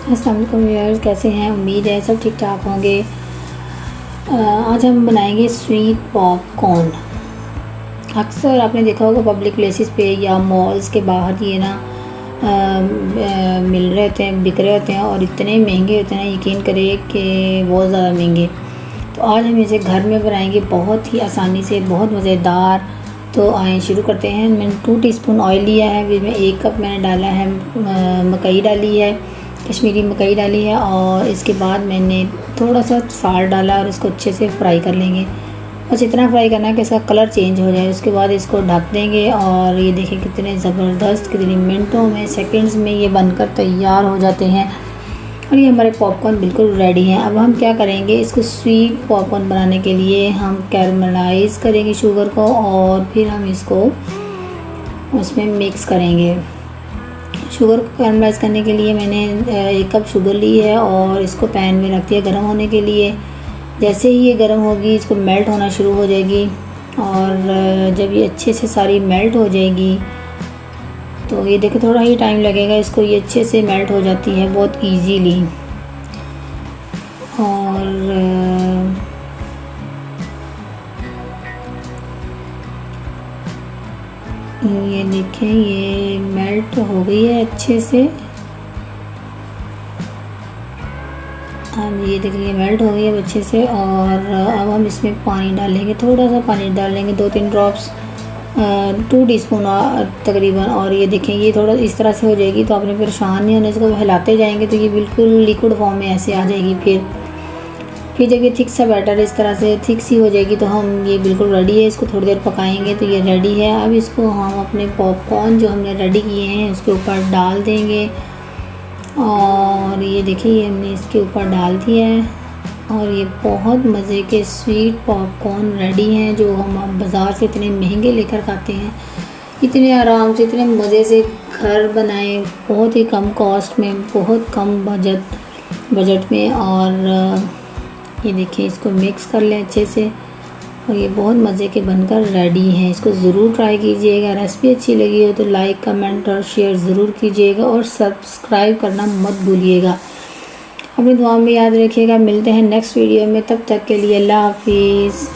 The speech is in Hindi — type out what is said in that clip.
अस्सलाम वालेकुम व्यूअर्स, कैसे हैं? उम्मीद है सब ठीक ठाक होंगे। आज हम बनाएंगे स्वीट पॉपकॉर्न। अक्सर आपने देखा होगा पब्लिक प्लेसेस पे या मॉल्स के बाहर ये ना मिल रहे होते हैं, बिक रहे होते हैं और इतने महंगे होते हैं, यकीन करें कि बहुत ज़्यादा महंगे। तो आज हम इसे घर में बनाएंगे बहुत ही आसानी से, बहुत मज़ेदार। तो आए शुरू करते हैं। मैंने 2 टीस्पून ऑयल लिया है, जिसमें 1 कप मैंने डाला है मकई डाली है, कश्मीरी मकई डाली है, और इसके बाद मैंने थोड़ा सा साल्ट डाला और इसको अच्छे से फ्राई कर लेंगे। बस इतना फ्राई करना है कि इसका कलर चेंज हो जाए। उसके बाद इसको ढक देंगे और ये देखिए कितने ज़बरदस्त, कितनी मिनटों में, सेकंड्स में ये बनकर तैयार हो जाते हैं और ये हमारे पॉपकॉर्न बिल्कुल रेडी हैं। अब हम क्या करेंगे, इसको स्वीट पॉपकॉर्न बनाने के लिए हम कैरमलाइज़ करेंगे शुगर को और फिर हम इसको उसमें मिक्स करेंगे। शुगर को कैरमलाइज़ करने के लिए मैंने 1 कप शुगर ली है और इसको पैन में रख दिया गर्म होने के लिए। जैसे ही ये गर्म होगी, इसको मेल्ट होना शुरू हो जाएगी और जब ये अच्छे से सारी मेल्ट हो जाएगी तो ये देखो थोड़ा ही टाइम लगेगा इसको, ये अच्छे से मेल्ट हो जाती है बहुत इजीली। और ये देखें ये मेल्ट हो गई है अच्छे से। अब ये देखिए ये मेल्ट हो गई है अच्छे से। और अब हम इसमें पानी डालेंगे, थोड़ा सा पानी डालेंगे, 2-3 ड्रॉप्स, 2 टीस्पून तकरीबन। और ये देखें ये थोड़ा इस तरह से हो जाएगी तो आपने परेशान नहीं होना, इसको हिलाते जाएंगे तो ये बिल्कुल लिक्विड फॉर्म में ऐसे आ जाएगी। फिर जब ये थिक सा बैटर इस तरह से थिक सी हो जाएगी तो हम ये बिल्कुल रेडी है। इसको थोड़ी देर पकाएंगे तो ये रेडी है। अब इसको हम अपने पॉपकॉर्न जो हमने रेडी किए हैं उसके ऊपर डाल देंगे और ये देखिए ये हमने इसके ऊपर डाल दिया है और ये बहुत मज़े के स्वीट पॉपकॉर्न रेडी हैं जो हम बाज़ार से इतने महंगे लेकर खाते हैं। इतने आराम से, इतने मज़े से घर बनाएं, बहुत ही कम कॉस्ट में, बहुत कम बजट में। और ये देखिए इसको मिक्स कर लें अच्छे से और ये बहुत मज़े के बनकर रेडी हैं। इसको ज़रूर ट्राई कीजिएगा। रेसिपी अच्छी लगी हो तो लाइक, कमेंट और शेयर ज़रूर कीजिएगा और सब्सक्राइब करना मत भूलिएगा। अपनी दुआ में याद रखिएगा। मिलते हैं नेक्स्ट वीडियो में, तब तक के लिए अल्लाह हाफिज़।